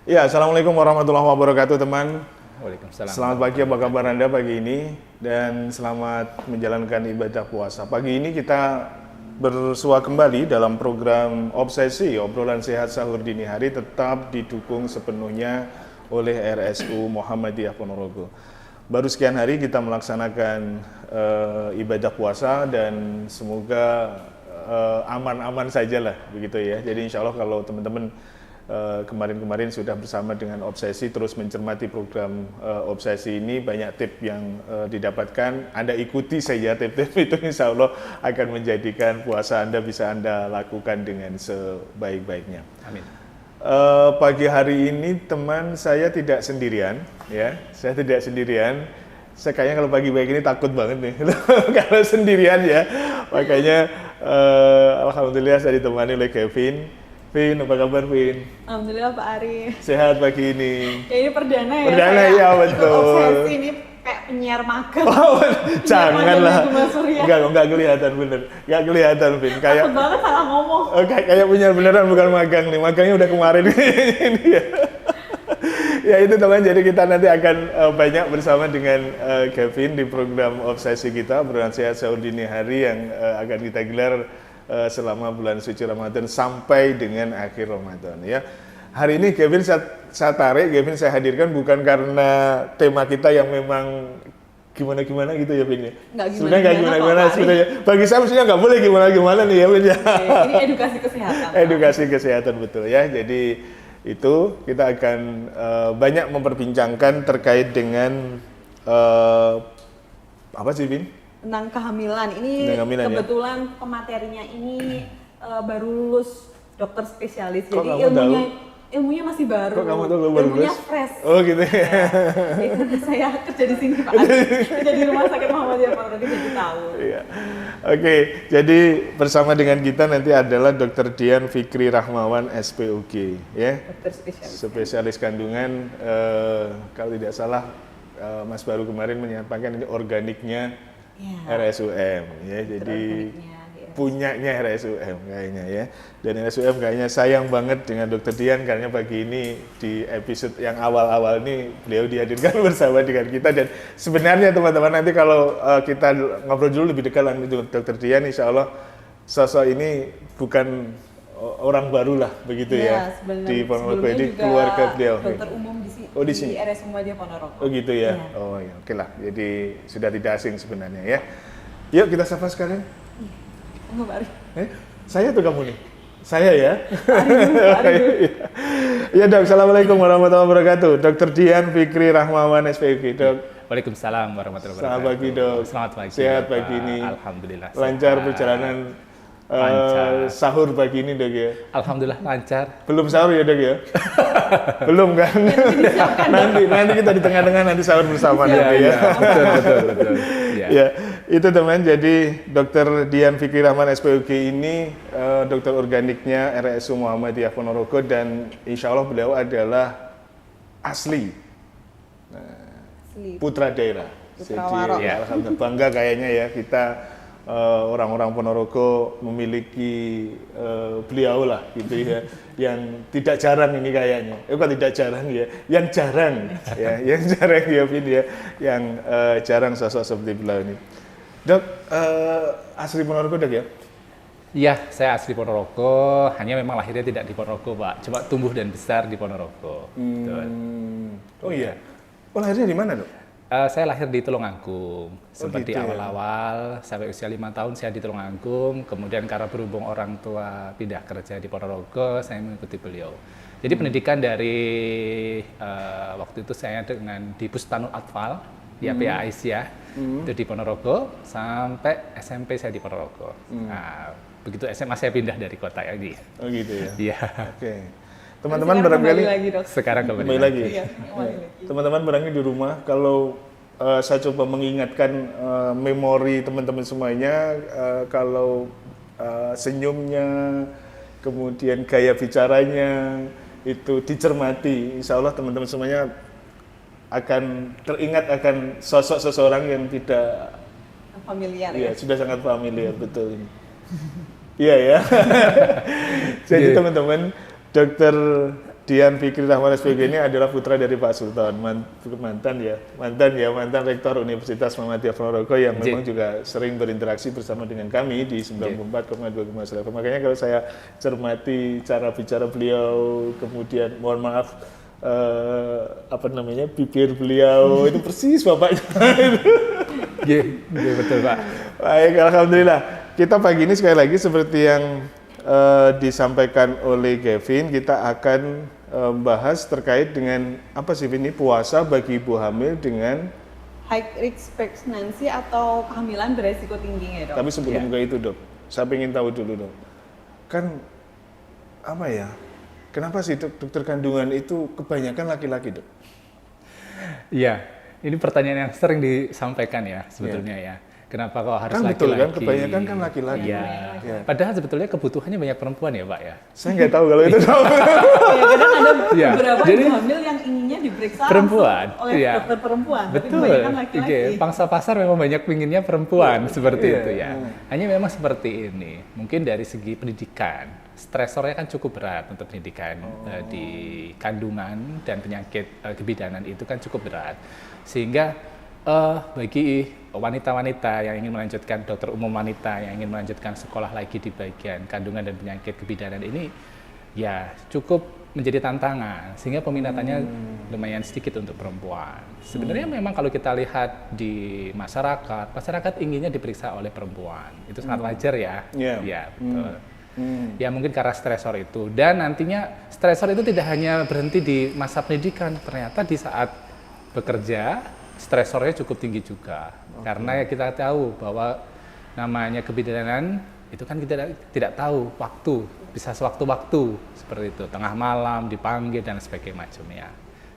Ya, Assalamualaikum warahmatullahi wabarakatuh teman. Waalaikumsalam. Selamat pagi, apa kabar Anda pagi ini? Dan selamat menjalankan ibadah puasa. Pagi ini kita bersua kembali dalam program Obsesi, obrolan sehat sahur dini hari, tetap didukung sepenuhnya oleh RSU Muhammadiyah Ponorogo. Baru sekian hari kita melaksanakan ibadah puasa dan semoga aman-aman sajalah begitu ya. Jadi insya Allah kalau teman-teman kemarin-kemarin sudah bersama dengan Obsesi terus mencermati program Obsesi ini, banyak tips yang didapatkan. Anda ikuti saja tips-tips itu, insya Allah akan menjadikan puasa Anda bisa Anda lakukan dengan sebaik-baiknya. Amin. Pagi hari ini teman saya tidak sendirian, ya. Saya tidak sendirian. Saya kayaknya kalau pagi-pagi ini takut banget nih kalau sendirian ya. Makanya alhamdulillah saya ditemani oleh Kevin. Vin, apa kabar Vin? Alhamdulillah Pak Ari. Sehat pagi ini. Ya ini perdana ya. Perdana saya ya, ikut betul. Obsesi ini kayak penyiar magang. Oh, janganlah. Enggak Enggak kelihatan bener. Enggak kelihatan Vin. Kayak takut banget salah ngomong. kayak penyiar beneran bukan magang nih. Magangnya udah kemarin ini ya. Ya itu teman, jadi kita nanti akan banyak bersama dengan Kevin di program Obsesi kita, obrolan sehat sahur dini hari yang akan kita gelar selama bulan suci Ramadan sampai dengan akhir Ramadan ya. Hari ini Kevin saya tarik, Kevin saya hadirkan bukan karena tema kita yang memang gimana-gimana gitu ya Vin ya. Sebenarnya nggak gimana-gimana sebenarnya. Bagi saya sebenarnya nggak boleh gimana-gimana nih ya Vin ya. Ini edukasi kesehatan. Edukasi kesehatan betul ya. Jadi itu kita akan banyak memperbincangkan terkait dengan apa sih Vin? Tentang kehamilan. Ini kehamilan, kebetulan pematerinya ini baru lulus dokter spesialis. Kok Jadi ilmunya masih baru. Kok kamu tahu baru ilmunya lulus? fresh. Oh gitu ya. Saya kerja di sini Pak Ari. Kerja di Rumah Sakit Muhammadiyah Ponorogo, jadi tahu. Iya. Oke, jadi bersama dengan kita nanti adalah Dr. Dian Fikri Rahmawan SPOG ya. Dokter spesialis. Spesialis kandungan, kalau tidak salah Mas baru kemarin menyampaikan ini organiknya RSUM ya. Jadi punyanya RSUM kayaknya ya. Dan RSUM kayaknya sayang banget dengan Dr. Dian karena pagi ini di episode yang awal-awal ini beliau dihadirkan bersama dengan kita. Dan sebenarnya teman-teman nanti kalau kita ngobrol dulu lebih dekat dengan Dr. Dian, insya Allah sosok ini bukan orang baru lah begitu ya di Ponorogo, di keluarga beliau. Dokter umum di sini. Oh di sini. Di RSUM Muhammadiyah Ponorogo. Oh gitu ya. Iya. Oh ya, oke lah. Jadi sudah tidak asing sebenarnya ya. Yuk kita sapa sekalian. Enggak, Pak Ari. Saya tuh kamu nih. Saya ya. Ari. Ya Dok, Assalamualaikum warahmatullahi wabarakatuh. Dr. Dian Fikri Rahmawan SPOG, Dok. Waalaikumsalam warahmatullahi wabarakatuh. Selamat pagi Dok. Selamat pagi. Sehat Bapak. pagi ini. Alhamdulillah. Lancar sehat. perjalanan Lancar. sahur pagi ini Dok ya. Alhamdulillah lancar. Belum sahur ya Dok ya? Belum kan? nanti kita di tengah-tengah nanti sahur bersama Dok ya. Betul. Ya, itu teman. Jadi Dr. Dian Fikri Rahman SPOG ini dokter organiknya RSU Muhammadiyah Ponorogo dan insya Allah beliau adalah asli putra daerah. Jadi Ya. alhamdulillah bangga kayaknya ya kita orang-orang Ponorogo memiliki beliau lah gitu ya, yang tidak jarang ini kayaknya. Bukan tidak jarang ya, yang jarang ya, yang jarang ya Vin ya, yang jarang sosok seperti beliau ini. Dok, asli Ponorogo Dok ya? Iya, saya asli Ponorogo, hanya memang lahirnya tidak di Ponorogo, Pak. Cuma tumbuh dan besar di Ponorogo. Betul. Oh iya. Oh lahirnya di mana Dok? Saya lahir di Tulungagung. Seperti gitu ya. awal-awal sampai usia 5 tahun saya di Tulungagung. Kemudian karena berhubung orang tua pindah kerja di Ponorogo, saya mengikuti beliau. Jadi pendidikan dari waktu itu saya di Bustanul Atfal di APA Aisyah itu di Ponorogo sampai SMP saya di Ponorogo. Nah, begitu SMA saya pindah dari kota ini. Oh gitu ya. Iya. Oke. Teman-teman barangkali Sekarang kembali lagi. Iya, Teman-teman barangkali di rumah kalau saya coba mengingatkan memori teman-teman semuanya, kalau senyumnya, kemudian gaya bicaranya itu dicermati, insya Allah teman-teman semuanya akan teringat akan sosok seseorang yang tidak familiar ya, ya. sudah sangat familiar betul ini. Iya ya. Jadi teman-teman, Dokter Dian Fikri Rahman SPG ini adalah putra dari Pak Sultan, mantan rektor Universitas Muhammadiyah Ponorogo yang memang juga sering berinteraksi bersama dengan kami di 94,2 FM. Makanya kalau saya cermati cara bicara beliau, kemudian mohon maaf bibir beliau itu persis bapaknya. Iya, betul Pak. Baik, alhamdulillah. Kita pagi ini sekali lagi seperti yang disampaikan oleh Kevin, kita akan bahas terkait dengan apa sih ini puasa bagi ibu hamil dengan high risk pregnancy atau kehamilan beresiko tinggi ya, Dok? Tapi sebelum ke itu, Dok, saya ingin tahu dulu, Dok. Kan apa ya? Kenapa sih dokter kandungan itu kebanyakan laki-laki, Dok? Iya, ini pertanyaan yang sering disampaikan ya sebetulnya ya. Kenapa kok harus kan laki-laki? Betul kan, kebanyakan kan laki-laki. Iya. Ya. Padahal sebetulnya kebutuhannya banyak perempuan ya Pak ya? Saya nggak tahu kalau itu. Ya, kadang ada beberapa jadi, ibu hamil yang inginnya diperiksa perempuan oleh dokter perempuan, betul. tapi kebanyakan laki-laki. Pangsa pasar memang banyak pinginnya perempuan seperti itu ya. Hanya memang seperti ini. Mungkin dari segi pendidikan, stresornya kan cukup berat untuk pendidikan di kandungan dan penyakit kebidanan itu kan cukup berat. Sehingga bagi wanita-wanita yang ingin melanjutkan, dokter umum wanita yang ingin melanjutkan sekolah lagi di bagian kandungan dan penyakit kebidanan ini ya cukup menjadi tantangan, sehingga peminatannya lumayan sedikit untuk perempuan. Sebenarnya memang kalau kita lihat di masyarakat inginnya diperiksa oleh perempuan, itu sangat wajar ya. Ya, betul. Ya mungkin karena stresor itu, dan nantinya stresor itu tidak hanya berhenti di masa pendidikan, ternyata di saat bekerja stresornya cukup tinggi juga. Karena ya kita tahu bahwa namanya kebidanan itu kan kita tidak tahu waktu, bisa sewaktu-waktu seperti itu, tengah malam dipanggil dan sebagainya macamnya.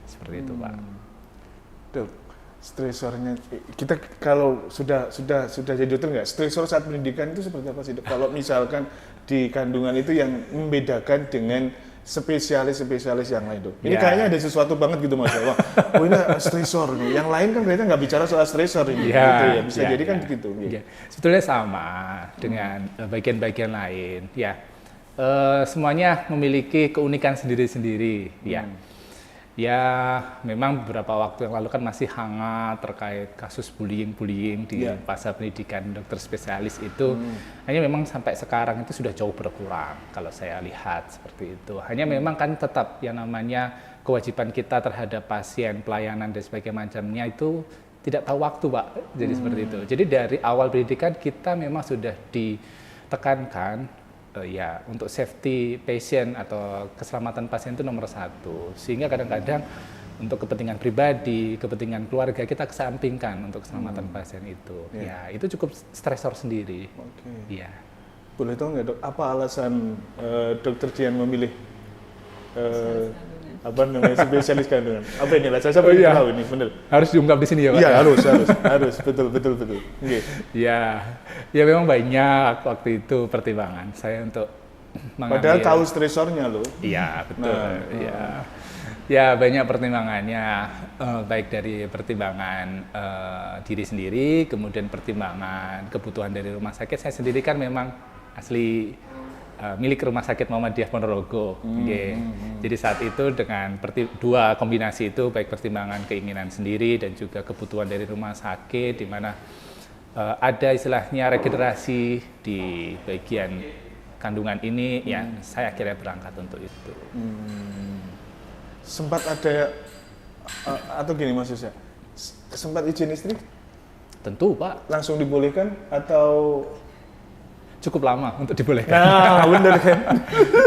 Seperti itu, Pak. Dok, stresornya kita kalau sudah jadi dokter nggak? Stresor saat pendidikan itu seperti apa sih, Dok? Kalau misalkan di kandungan itu yang membedakan dengan spesialis yang lain, Dok. Ini kayaknya ada sesuatu banget gitu Mas. Wah, ini stresor nih. Yang lain kan ternyata nggak bicara soal stresor ini. Gitu ya. Bisa jadi kan begitu. Ya. Sebetulnya sama dengan bagian-bagian lain. Ya, semuanya memiliki keunikan sendiri-sendiri. Ya, memang beberapa waktu yang lalu kan masih hangat terkait kasus bullying di masa pendidikan dokter spesialis itu. Hanya memang sampai sekarang itu sudah jauh berkurang kalau saya lihat seperti itu. Hanya memang kan tetap yang namanya kewajiban kita terhadap pasien, pelayanan dan sebagainya macamnya itu tidak tahu waktu, Pak. Jadi seperti itu. Jadi dari awal pendidikan kita memang sudah ditekankan ya untuk safety patient atau keselamatan pasien itu nomor satu, sehingga kadang-kadang untuk kepentingan pribadi, kepentingan keluarga kita kesampingkan untuk keselamatan pasien itu. Ya itu cukup stresor sendiri. Ya. Boleh tahu nggak, Dok, apa alasan Dokter Dian memilih spesialis kandungan? Apa ini lah? Saya pengen tahu ini, bener. Harus diungkap di sini ya, Pak? Iya, harus, betul. Okay. Ya memang banyak waktu itu pertimbangan saya untuk mengambil. Padahal tahu stresornya loh. Iya, betul. Ya banyak pertimbangannya, baik dari pertimbangan diri sendiri, kemudian pertimbangan kebutuhan dari rumah sakit. Saya sendiri kan memang asli milik Rumah Sakit Muhammadiyah Ponorogo. Jadi saat itu dengan dua kombinasi itu, baik pertimbangan keinginan sendiri dan juga kebutuhan dari rumah sakit, di mana ada istilahnya regenerasi di bagian kandungan ini, ya saya akhirnya berangkat untuk itu. Sempat ada atau gini maksudnya, sempat izin istri? Tentu, Pak. Langsung dibolehkan atau cukup lama untuk dibolehkan? Nah, bener kan?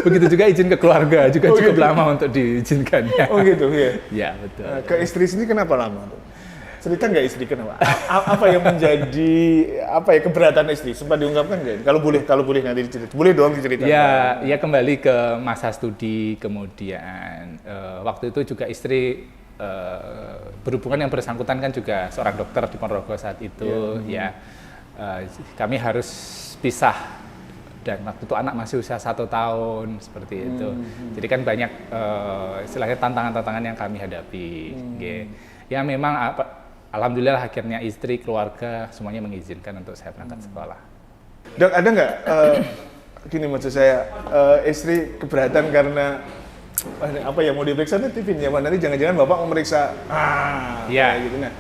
Begitu juga izin ke keluarga juga cukup lama untuk diizinkan. Oh gitu, ya? Ya, betul. Ke istri sendiri kenapa lama? Cerita nggak istri kenapa? Apa yang menjadi keberatan istri? Sempat diungkapkan nggak? Kalau boleh nanti diceritakan. Boleh dong diceritakan. Ya kembali ke masa studi, kemudian waktu itu juga istri berhubungan yang bersangkutan kan juga seorang dokter di Ponorogo saat itu. Kami harus pisah, dan waktu itu anak masih usia 1 tahun seperti itu. Jadi kan banyak istilahnya tantangan-tantangan yang kami hadapi. Ya memang alhamdulillah akhirnya istri, keluarga semuanya mengizinkan untuk saya berangkat sekolah. Dok, ada nggak gini maksud saya, istri keberatan karena apa yang mau diperiksa nih Tivin? Ya, nanti jangan-jangan Bapak mau meriksa Ya. kayak gitu nah.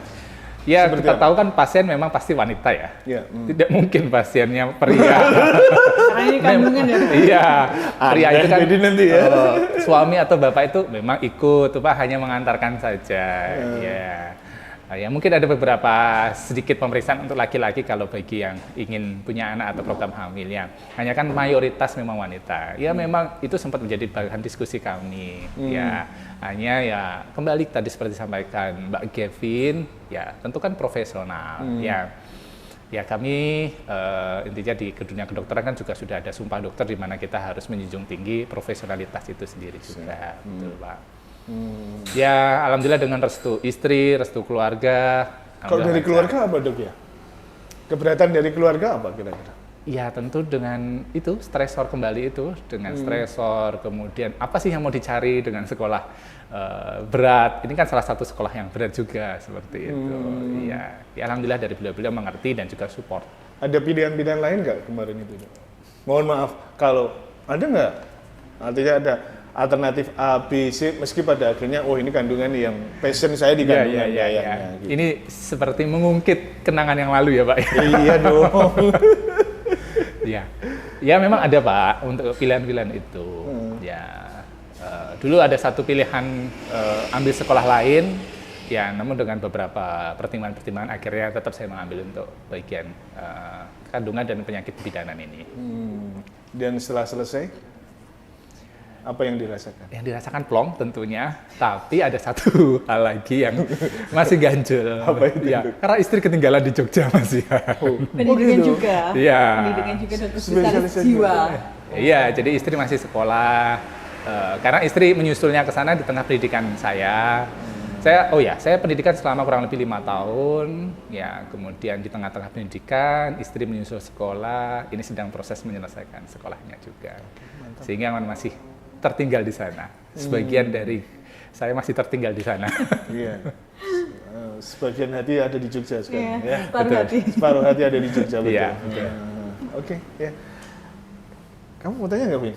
Ya, Seperti kita apa? tahu kan pasien memang pasti wanita ya. Ya. Tidak mungkin pasiennya pria. Karena ini kandungan ya. Iya, pria Ada itu kan jadi nanti ya. suami atau bapak itu memang ikut, Pak, hanya mengantarkan saja. Ya. Ya, mungkin ada beberapa sedikit pemeriksaan untuk laki-laki kalau bagi yang ingin punya anak atau program hamil ya. Hanya kan mayoritas memang wanita. Ya memang itu sempat menjadi bahan diskusi kami. Ya, hanya ya kembali tadi seperti disampaikan Mbak Kevin, ya tentu kan profesional. Ya. Ya kami intinya di dunia kedokteran kan juga sudah ada sumpah dokter di mana kita harus menjunjung tinggi profesionalitas itu sendiri juga. Betul, Pak. Ya, alhamdulillah dengan restu istri, restu keluarga. Kalau dari keluarga apa dok ya? Keberatan dari keluarga apa kira-kira? Ya tentu dengan itu stresor kembali itu dengan stresor, kemudian apa sih yang mau dicari dengan sekolah berat? Ini kan salah satu sekolah yang berat juga seperti itu. Ya, alhamdulillah dari beliau-beliau mengerti dan juga support. Ada pilihan-pilihan lain nggak kemarin itu? Dok? Mohon maaf kalau ada nggak? Artinya ada alternatif A, B, C, meski pada akhirnya, oh ini kandungan yang passion saya di kandungan kayaknya. Gitu. Ini seperti mengungkit kenangan yang lalu ya Pak. Iya dong. Ya memang ada Pak untuk pilihan-pilihan itu. Ya dulu ada satu pilihan ambil sekolah lain, ya namun dengan beberapa pertimbangan-pertimbangan akhirnya tetap saya mengambil untuk bagian kandungan dan penyakit bidanan ini. Dan setelah selesai? Apa yang dirasakan? Yang dirasakan plong tentunya, tapi ada satu hal lagi yang masih ganjel. Apa itu? Ya, karena istri ketinggalan di Jogja Mas ya. Pendidikan gitu? juga. Iya. Pendidikan juga dokter spesialis jiwa. Iya, jadi istri masih sekolah. Karena istri menyusulnya ke sana di tengah pendidikan saya. Saya pendidikan selama kurang lebih 5 tahun. Ya, kemudian di tengah-tengah pendidikan, istri menyusul sekolah. Ini sedang proses menyelesaikan sekolahnya juga. Sehingga masih tertinggal di sana. Sebagian dari saya masih tertinggal di sana. Iya. Sebagian hati ada di Jogja sekarang. Iya, Ya. separuh hati. Separuh hati ada di Jogja betul. Iya. Oke, ya. Kamu mau tanya nggak, Vin?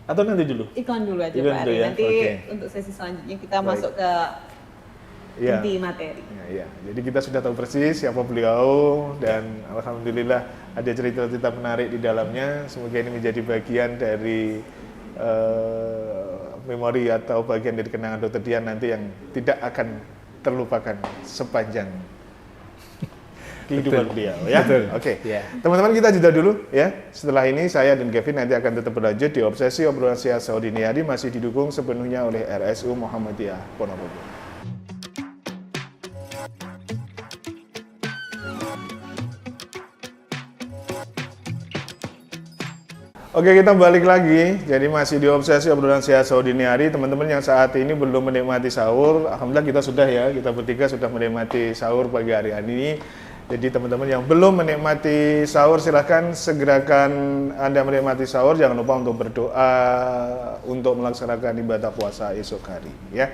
Atau nanti dulu? Iklan dulu aja Iklan Pak dulu Ari. ya? Nanti Oke. untuk sesi selanjutnya kita Baik. masuk ke Iya. inti materi. Ya. Jadi kita sudah tahu persis siapa beliau dan alhamdulillah ada cerita-cerita menarik di dalamnya. Semoga ini menjadi bagian dari memori atau bagian dari kenangan Dr. Dian nanti yang tidak akan terlupakan sepanjang kehidupan beliau ya. Betul. Oke. Ya. Teman-teman kita jeda dulu ya. Setelah ini saya dan Kevin nanti akan tetap berlanjut di Obsesi Obrolan Sehat Sahur Dini Hari masih didukung sepenuhnya oleh RSU Muhammadiyah Ponorogo. Oke, kita balik lagi. Jadi masih di Obsesi Obrolan Sehat Sahur Dini Hari. Teman-teman yang saat ini belum menikmati sahur, alhamdulillah kita sudah ya. Kita bertiga sudah menikmati sahur pagi hari ini. Jadi teman-teman yang belum menikmati sahur, silahkan segerakan Anda menikmati sahur. Jangan lupa untuk berdoa untuk melaksanakan ibadah puasa esok hari ya.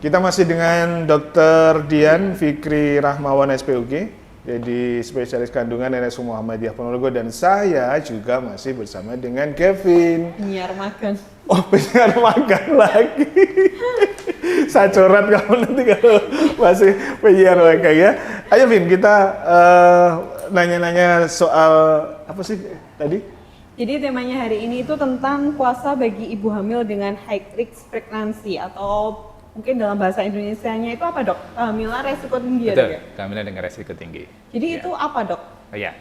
Kita masih dengan Dr. Dian Fikri Rahmawan SPUG. Jadi spesialis kandungan RSU Muhammadiyah Ponorogo dan saya juga masih bersama dengan Kevin. Penyiar magang. Oh, penyiar magang lagi. Saya coret kamu nanti kalau masih penyiar magang ya. Ayo Vin, kita nanya-nanya soal apa sih tadi? Jadi temanya hari ini itu tentang puasa bagi ibu hamil dengan high risk pregnancy atau mungkin dalam bahasa Indonesianya itu apa dok? Kehamilan resiko tinggi ya dok Betul, ya? kehamilan dengan resiko tinggi. Jadi Ya. itu apa dok? Ya,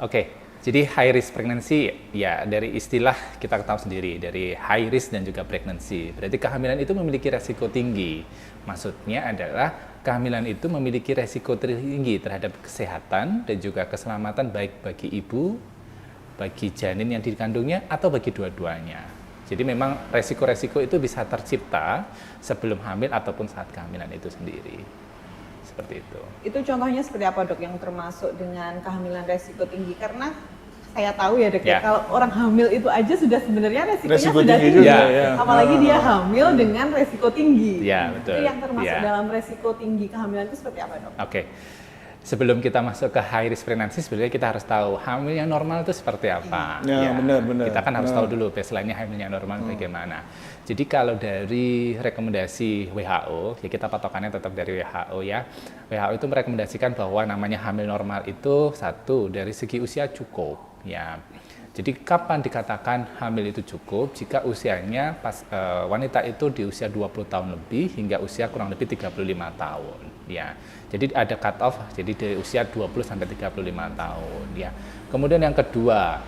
oke. Jadi high risk pregnancy, ya dari istilah kita tahu sendiri, dari high risk dan juga pregnancy. Berarti kehamilan itu memiliki resiko tinggi. Maksudnya adalah kehamilan itu memiliki resiko tinggi terhadap kesehatan dan juga keselamatan baik bagi ibu, bagi janin yang dikandungnya, atau bagi dua-duanya. Jadi memang resiko-resiko itu bisa tercipta sebelum hamil ataupun saat kehamilan itu sendiri. Seperti itu. Itu contohnya seperti apa dok yang termasuk dengan kehamilan resiko tinggi? Karena saya tahu ya dok Ya. kalau orang hamil itu aja sudah sebenarnya resikonya Resiko sudah tinggi tinggi. juga, ya. Apalagi dia hamil dengan resiko tinggi. Ya, betul. Itu yang termasuk Ya. dalam resiko tinggi kehamilan itu seperti apa dok? Oke. Sebelum kita masuk ke high risk pregnancy, sebenarnya kita harus tahu hamil yang normal itu seperti apa. Ya, benar. Kita kan harus tahu dulu baseline-nya hamil yang normal bagaimana. Jadi kalau dari rekomendasi WHO, ya kita patokannya tetap dari WHO ya. WHO itu merekomendasikan bahwa namanya hamil normal itu satu dari segi usia cukup ya. Jadi kapan dikatakan hamil itu cukup? Jika usianya wanita itu di usia 20 tahun lebih hingga usia kurang lebih 35 tahun ya. Jadi ada cut off jadi dari usia 20 sampai 35 tahun ya. Kemudian yang kedua,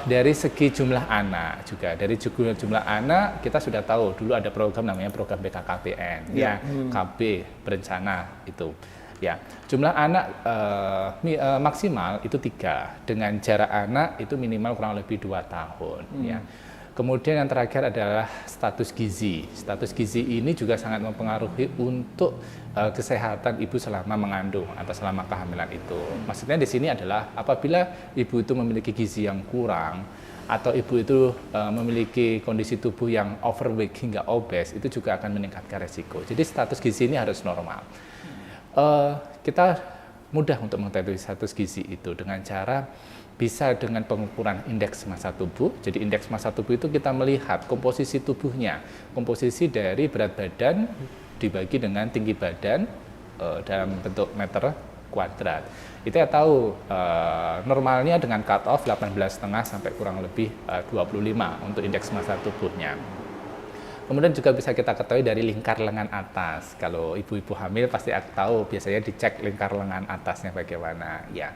dari segi jumlah anak juga. Dari jumlah anak kita sudah tahu dulu ada program namanya program BKKBN ya, KB berencana itu. Ya, jumlah anak maksimal itu 3 dengan jarak anak itu minimal kurang lebih 2 tahun ya. Kemudian yang terakhir adalah status gizi. Status gizi ini juga sangat mempengaruhi untuk kesehatan ibu selama mengandung atau selama kehamilan itu. Maksudnya di sini adalah apabila ibu itu memiliki gizi yang kurang atau ibu itu memiliki kondisi tubuh yang overweight hingga obes, itu juga akan meningkatkan resiko. Jadi status gizi ini harus normal. Kita mudah untuk mengetahui status gizi itu dengan cara bisa dengan pengukuran indeks massa tubuh. Jadi indeks massa tubuh itu kita melihat komposisi tubuhnya, komposisi dari berat badan dibagi dengan tinggi badan dalam bentuk meter kuadrat. Itu ya tahu normalnya dengan cut off 18,5 sampai kurang lebih 25 untuk indeks massa tubuhnya. Kemudian juga bisa kita ketahui dari lingkar lengan atas. Kalau ibu-ibu hamil pasti tahu biasanya dicek lingkar lengan atasnya bagaimana. Ya,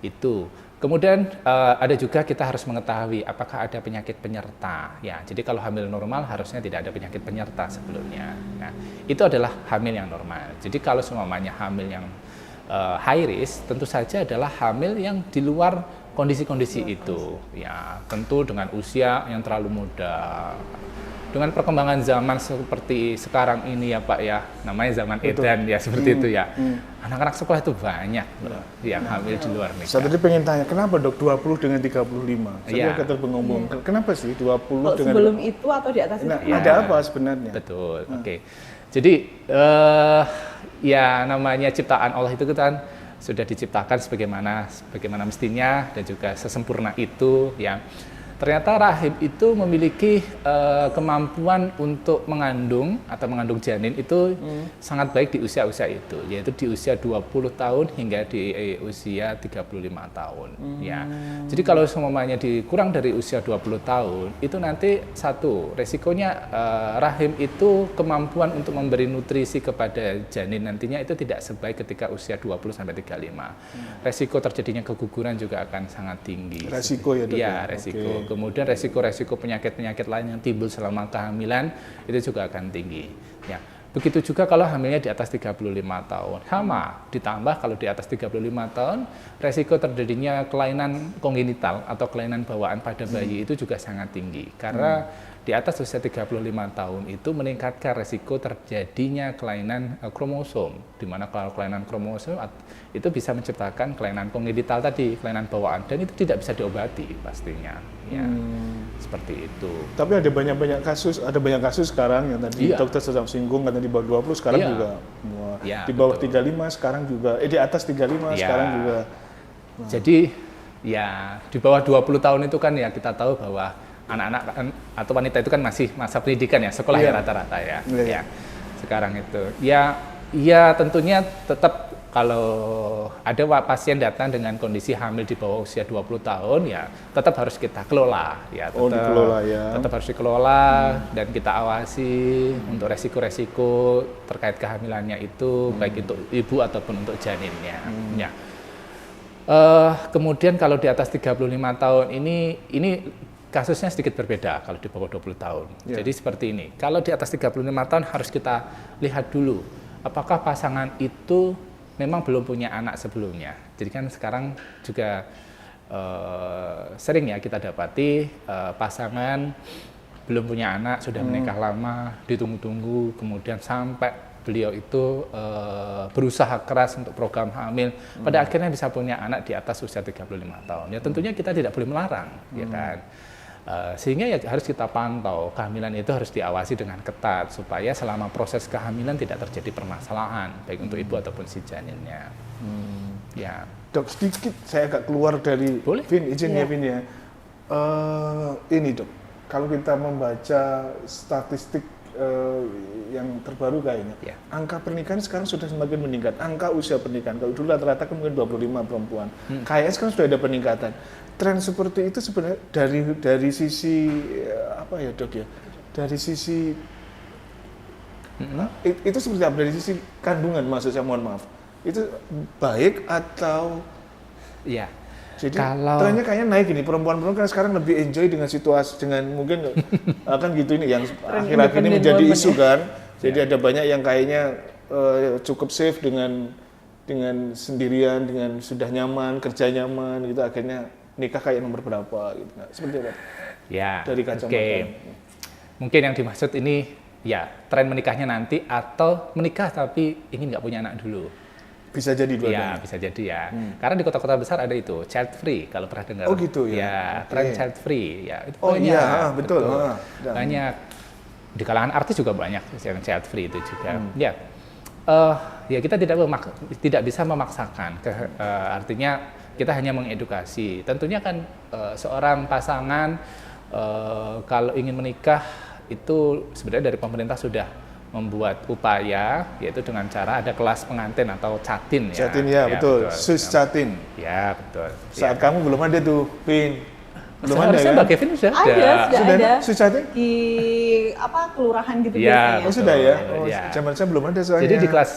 itu. Kemudian ada juga kita harus mengetahui apakah ada penyakit penyerta. Ya, jadi kalau hamil normal harusnya tidak ada penyakit penyerta sebelumnya. Nah, itu adalah hamil yang normal. Jadi kalau semuanya hamil yang high risk, tentu saja adalah hamil yang di luar kondisi-kondisi itu. Ya, tentu dengan usia yang terlalu muda. Dengan perkembangan zaman seperti sekarang ini ya Pak ya, namanya zaman edan ya seperti itu ya. Anak-anak sekolah itu banyak loh yang hamil di luar nikah. Saya tadi pengen tanya, kenapa dok 20 dengan 35? Saya agak terbengong-bengong. Kenapa sih 20 dengan sebelum itu atau di atas itu? Ada apa sebenarnya? Betul, oke. Jadi ya namanya ciptaan Allah itu kan sudah diciptakan sebagaimana mestinya dan juga sesempurna itu ya. Ternyata rahim itu memiliki kemampuan untuk mengandung atau mengandung janin itu sangat baik di usia-usia itu, yaitu di usia 20 tahun hingga di usia 35 tahun. Ya. Jadi kalau semuanya dikurang dari usia 20 tahun, itu nanti satu, resikonya rahim itu kemampuan untuk memberi nutrisi kepada janin nantinya itu tidak sebaik ketika usia 20 sampai 35. Resiko terjadinya keguguran juga akan sangat tinggi. Resiko ya dok? Iya, resiko. Okay. Kemudian resiko-resiko penyakit-penyakit lain yang timbul selama kehamilan itu juga akan tinggi. Ya. Begitu juga kalau hamilnya di atas 35 tahun. Sama, ditambah kalau di atas 35 tahun, resiko terjadinya kelainan kongenital atau kelainan bawaan pada bayi itu juga sangat tinggi. Karena di atas usia 35 tahun itu meningkatkan resiko terjadinya kelainan kromosom, di mana kalau kelainan kromosom itu bisa menciptakan kelainan kongenital tadi, kelainan bawaan, dan itu tidak bisa diobati pastinya. Ya, seperti itu. Tapi ada banyak kasus sekarang yang tadi dokter sudah singgung, karena di bawah 20 sekarang juga di bawah betul. 35 sekarang juga, di atas 35 sekarang juga. Jadi ya di bawah 20 tahun itu kan ya kita tahu bahwa anak-anak atau wanita itu kan masih masa pendidikan ya, sekolah ya rata-rata ya. Ya. Sekarang itu. Ya tentunya tetap kalau ada pasien datang dengan kondisi hamil di bawah usia 20 tahun ya tetap harus kita kelola ya. Tetap harus dikelola dan kita awasi untuk resiko-resiko terkait kehamilannya itu baik untuk ibu ataupun untuk janinnya. Ya. Kemudian kalau di atas 35 tahun ini kasusnya sedikit berbeda kalau di bawah 20 tahun. Jadi seperti ini, kalau di atas 35 tahun harus kita lihat dulu apakah pasangan itu memang belum punya anak sebelumnya. Jadi kan sekarang juga sering ya kita dapati pasangan belum punya anak, sudah menikah lama, ditunggu-tunggu, kemudian sampai beliau itu berusaha keras untuk program hamil, pada akhirnya bisa punya anak di atas usia 35 tahun. Ya tentunya kita tidak boleh melarang, ya kan. Sehingga ya harus kita pantau, kehamilan itu harus diawasi dengan ketat supaya selama proses kehamilan tidak terjadi permasalahan baik untuk ibu ataupun si janinnya. Ya. Dok, sedikit saya agak keluar dari Vin, izin ya Vin ya. Ini dok, kalau kita membaca statistik yang terbaru kayaknya, Ya. angka pernikahan sekarang sudah semakin meningkat. Angka usia pernikahan, kalau dulu rata-rata mungkin 25 perempuan, kayaknya sekarang sudah ada peningkatan. Tren seperti itu sebenarnya dari sisi apa ya dok ya? Dari sisi itu seperti apa? Dari sisi kandungan maksud saya, mohon maaf. Itu baik atau Iya. jadi Kalau- trennya kayaknya naik ini, perempuan-perempuan kan sekarang lebih enjoy dengan situasi, dengan mungkin akan gitu ini yang akhir-akhir ini independent menjadi woman isu ya. kan. Jadi ada banyak yang kayaknya cukup safe dengan sendirian, dengan sudah nyaman, kerja nyaman gitu, akhirnya nikah kayak nomor berapa gitu. Nah, seperti apa? Ya. Dari kacamata. Oke. Mungkin yang dimaksud ini ya tren menikahnya nanti atau menikah tapi ingin nggak punya anak dulu. Bisa jadi Ya, dua-duanya. bisa jadi ya. Karena di kota-kota besar ada itu, child free kalau pernah dengar. Oh, gitu ya? Ya, Oke. tren child free. Ya, itu Oh banyak. iya, betul. Banyak. Di kalangan artis juga banyak yang child free itu juga. Ya. Ya kita tidak bisa memaksakan. Artinya kita hanya mengedukasi. Tentunya kan seorang pasangan kalau ingin menikah itu sebenarnya dari pemerintah sudah membuat upaya, yaitu dengan cara ada kelas pengantin atau catin ya. Catin ya, betul. Sus catin. Ya betul. Saat kamu belum ada tuh, Pin. Belum ada Seharusnya ya? Mbak Kevin sudah ada. Sudah Sudah ada. Sus catin? Di kelurahan gitu Iya, biasanya. Oh sudah ya? Oh, Ya. zaman saya belum ada soalnya. Jadi di kelas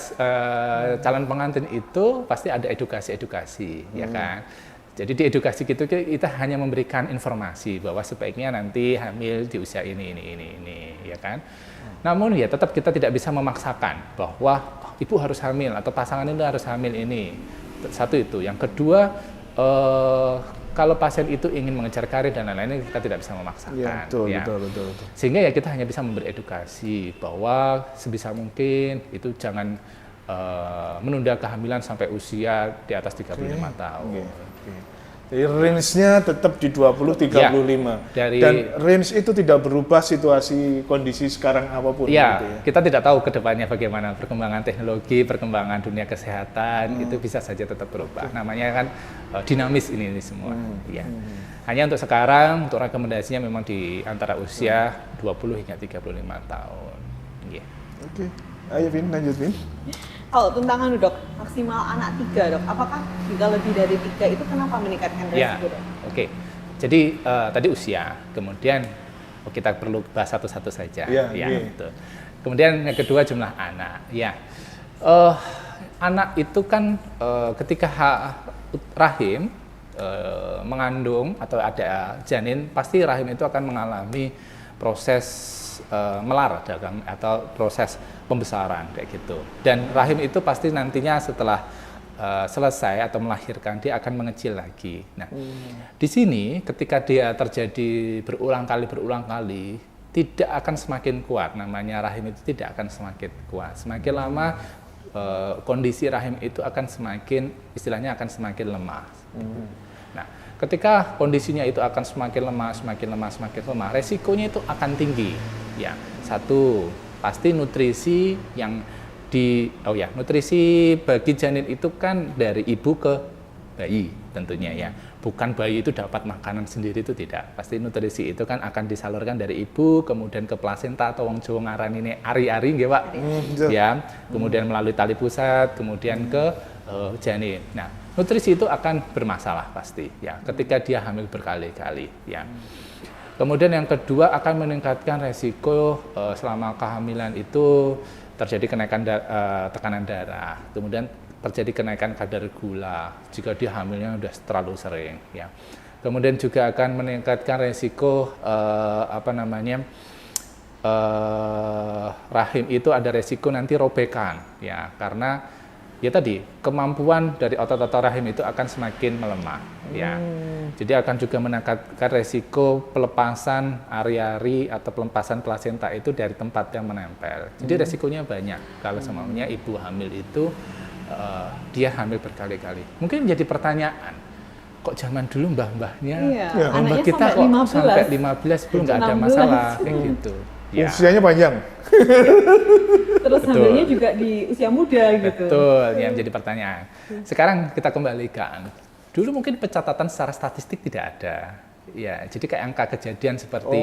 calon pengantin itu pasti ada edukasi, ya kan. Jadi di edukasi gitu kita hanya memberikan informasi bahwa sebaiknya nanti hamil di usia ini, ya kan. Namun ya tetap kita tidak bisa memaksakan bahwa ibu harus hamil atau pasangan itu harus hamil ini. Satu itu. Yang kedua, kalau pasien itu ingin mengejar karir dan lain-lain kita tidak bisa memaksakan. Iya, betul, ya. betul. Sehingga ya kita hanya bisa memberi edukasi bahwa sebisa mungkin itu jangan menunda kehamilan sampai usia di atas 35 tahun. Oke. Jadi range-nya tetap di 20-35. Ya, Dan range itu tidak berubah situasi kondisi sekarang apapun. Ya, gitu ya. kita tidak tahu ke depannya bagaimana perkembangan teknologi, perkembangan dunia kesehatan, itu bisa saja tetap berubah. Namanya kan dinamis ini semua. Ya. Hanya untuk sekarang, untuk rekomendasinya memang di antara usia 20 hingga 35 tahun. Ya. Oke. Ayo Vin, lanjut Vin. Kalau tentang dok, maksimal anak 3 dok, apakah jika lebih dari 3 itu kenapa meningkatkan Ya, resiko dok? oke. Jadi tadi usia, kemudian kita perlu bahas satu-satu saja. Ya, ya, oke. betul. Kemudian yang kedua jumlah anak. Ya, anak itu kan ketika rahim mengandung atau ada janin, pasti rahim itu akan mengalami proses melar atau proses pembesaran kayak gitu. Dan rahim itu pasti nantinya setelah selesai atau melahirkan dia akan mengecil lagi. Nah, di sini ketika dia terjadi berulang kali tidak akan semakin kuat. Namanya rahim itu tidak akan semakin kuat. Semakin lama kondisi rahim itu akan semakin istilahnya akan semakin lemah. Nah, ketika kondisinya itu akan semakin lemah, resikonya itu akan tinggi. Ya, satu, pasti nutrisi yang nutrisi bagi janin itu kan dari ibu ke bayi tentunya ya. Bukan bayi itu dapat makanan sendiri, itu tidak. Pasti nutrisi itu kan akan disalurkan dari ibu, kemudian ke plasenta atau wong Jawa ngaran ini ari-ari nggih, Pak. Ya, kemudian melalui tali pusat, kemudian ke janin. Nah, nutrisi itu akan bermasalah pasti ya ketika dia hamil berkali-kali ya. Kemudian yang kedua akan meningkatkan resiko selama kehamilan itu terjadi kenaikan tekanan darah, kemudian terjadi kenaikan kadar gula jika dia hamilnya sudah terlalu sering ya. Kemudian juga akan meningkatkan resiko rahim itu ada resiko nanti robekan ya, karena ya tadi kemampuan dari otot-otot rahim itu akan semakin melemah ya. Jadi akan juga meningkatkan resiko pelepasan ari-ari atau pelepasan plasenta itu dari tempat yang menempel. Jadi resikonya banyak kalau semuanya ibu hamil itu dia hamil berkali-kali. Mungkin menjadi pertanyaan, kok zaman dulu mbah-mbahnya, mbah anaknya kita sampai kok 15. sampai 15 pun nggak ada 16. masalah kayak gitu. Ya. Usianya panjang. Terus Betul. hamilnya juga di usia muda gitu. Betul, yang menjadi pertanyaan. Sekarang kita kembalikan. Dulu mungkin pencatatan secara statistik tidak ada. Ya, jadi kayak angka kejadian seperti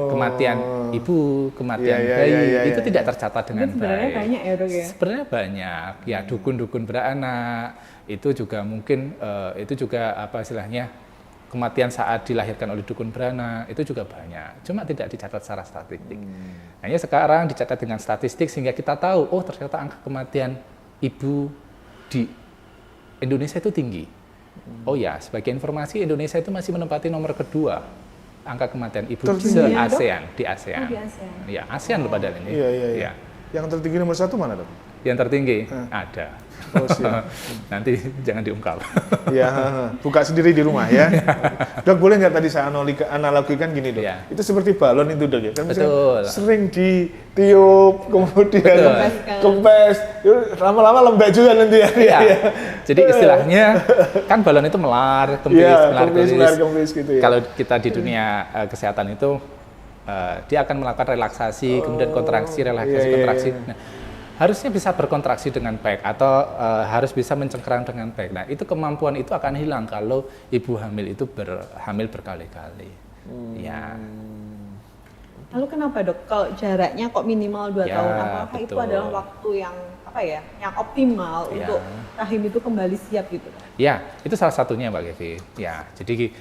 kematian ibu, kematian Iya, bayi, iya, itu iya. tidak tercatat dengan Itu sebenarnya baik. banyak ya, Dok ya? Sebenarnya banyak. Ya, dukun-dukun beranak itu juga mungkin itu juga apa istilahnya kematian saat dilahirkan oleh dukun beranak itu juga banyak. Cuma tidak dicatat secara statistik. Hanya sekarang dicatat dengan statistik sehingga kita tahu, oh ternyata angka kematian ibu di Indonesia itu tinggi. Oh ya, sebagai informasi Indonesia itu masih menempati nomor kedua angka kematian ibu Tertinggi, se-ASEAN, di ASEAN. Oh, di ASEAN. Ya, ASEAN loh padahal ini. Iya, iya, iya. Ya. Yang tertinggi nomor 1 mana, Dok? Yang tertinggi ada. Oh, siap. Nanti jangan diungkap. Iya, buka sendiri di rumah ya. Dok, boleh nggak tadi saya analogikan gini, Dok? Iya. Itu seperti balon itu, Dok ya. Kan misalnya Betul. sering ditiup, kemudian Betul. kempes, lama-lama lembek juga nanti ya. Iya. Jadi istilahnya kan balon itu melar, kempis, Iya, melar, kempis, kempis. melar, kempis gitu ya. Kalau kita di dunia kesehatan itu dia akan melakukan relaksasi, kemudian kontraksi, relaksasi, iya, kontraksi. iya. Nah, harusnya bisa berkontraksi dengan baik atau harus bisa mencengkerang dengan baik. Nah, itu kemampuan itu akan hilang kalau ibu hamil itu hamil berkali-kali. Ya. Lalu kenapa, Dok? Kalau jaraknya kok minimal 2 Ya, tahun, apakah itu betul. adalah waktu yang apa ya, yang optimal Ya. untuk rahim itu kembali siap gitu? Ya, itu salah satunya Mbak Kevi. Ya, jadi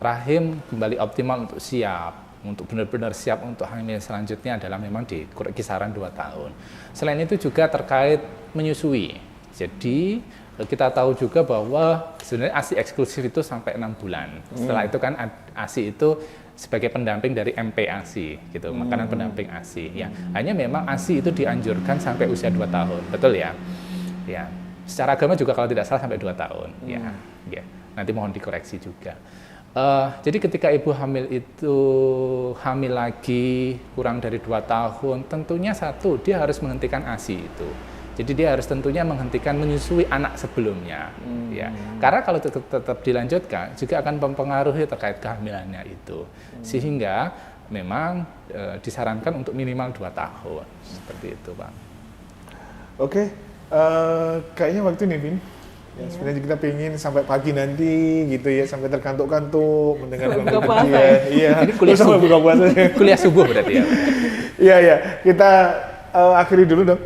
rahim kembali optimal untuk siap, untuk benar-benar siap untuk hamil selanjutnya adalah memang di kisaran 2 tahun. Selain itu juga terkait menyusui. Jadi kita tahu juga bahwa sebenarnya ASI eksklusif itu sampai 6 bulan. Setelah itu kan ASI itu sebagai pendamping dari MPASI gitu, makanan pendamping ASI. Ya, hanya memang ASI itu dianjurkan sampai usia 2 tahun. Betul ya? Ya. Secara agama juga kalau tidak salah sampai 2 tahun. Ya. Ya. Nanti mohon dikoreksi juga. Jadi ketika ibu hamil itu hamil lagi kurang dari 2 tahun, tentunya satu, dia harus menghentikan ASI itu. Jadi dia harus tentunya menghentikan menyusui anak sebelumnya. Ya. Karena kalau tetap dilanjutkan, juga akan mempengaruhi terkait kehamilannya itu. Sehingga memang disarankan untuk minimal 2 tahun. Seperti itu, Bang. Oke, kayaknya waktu nih, Vin. Ya, sebenarnya kita pengen sampai pagi nanti gitu ya, sampai terkantuk-kantuk mendengarkan Buka puasa pengajian. Iya, Ini kuliah sampai subuh. buka puasa. Kuliah subuh berarti ya. Iya, iya. Kita akhiri dulu, Dok,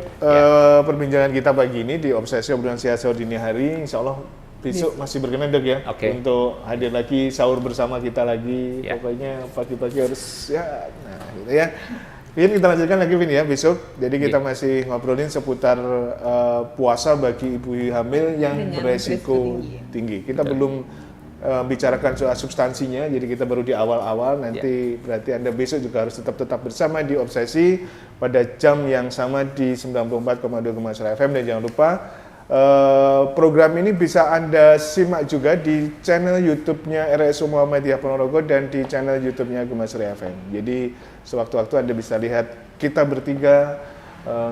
perbincangan kita pagi ini di Obsesi Obrolan Sehat Sahur Dini Hari. Insya Allah besok masih berkenan, Dok ya, Oke. untuk hadir lagi sahur bersama kita lagi. Ya. Pokoknya pagi-pagi harus ya, nah gitu ya. Vin, kita lanjutkan lagi, Vin, ya, besok. Jadi kita masih ngobrolin seputar puasa bagi ibu hamil yang Dengan beresiko beresiko tinggi. Kita belum bicarakan soal substansinya, jadi kita baru di awal-awal. Nanti berarti Anda besok juga harus tetap bersama di Obsesi pada jam yang sama di 94,2 Gemasra FM. Dan jangan lupa program ini bisa Anda simak juga di channel YouTube-nya RSU Muhammadiyah Ponorogo dan di channel YouTube-nya Gemasra FM. Jadi sewaktu-waktu Anda bisa lihat kita bertiga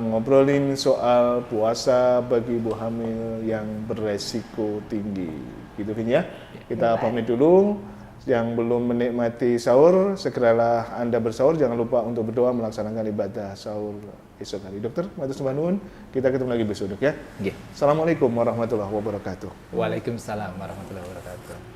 ngobrolin soal puasa bagi ibu hamil yang beresiko tinggi. Gitu, Vin, ya. Kita pamit dulu. Yang belum menikmati sahur, segeralah Anda bersahur. Jangan lupa untuk berdoa melaksanakan ibadah sahur esok hari. Dokter, matur sembah nuwun. Kita ketemu lagi besok, Dok, ya. Nggih. Assalamualaikum warahmatullahi wabarakatuh. Waalaikumsalam warahmatullahi wabarakatuh.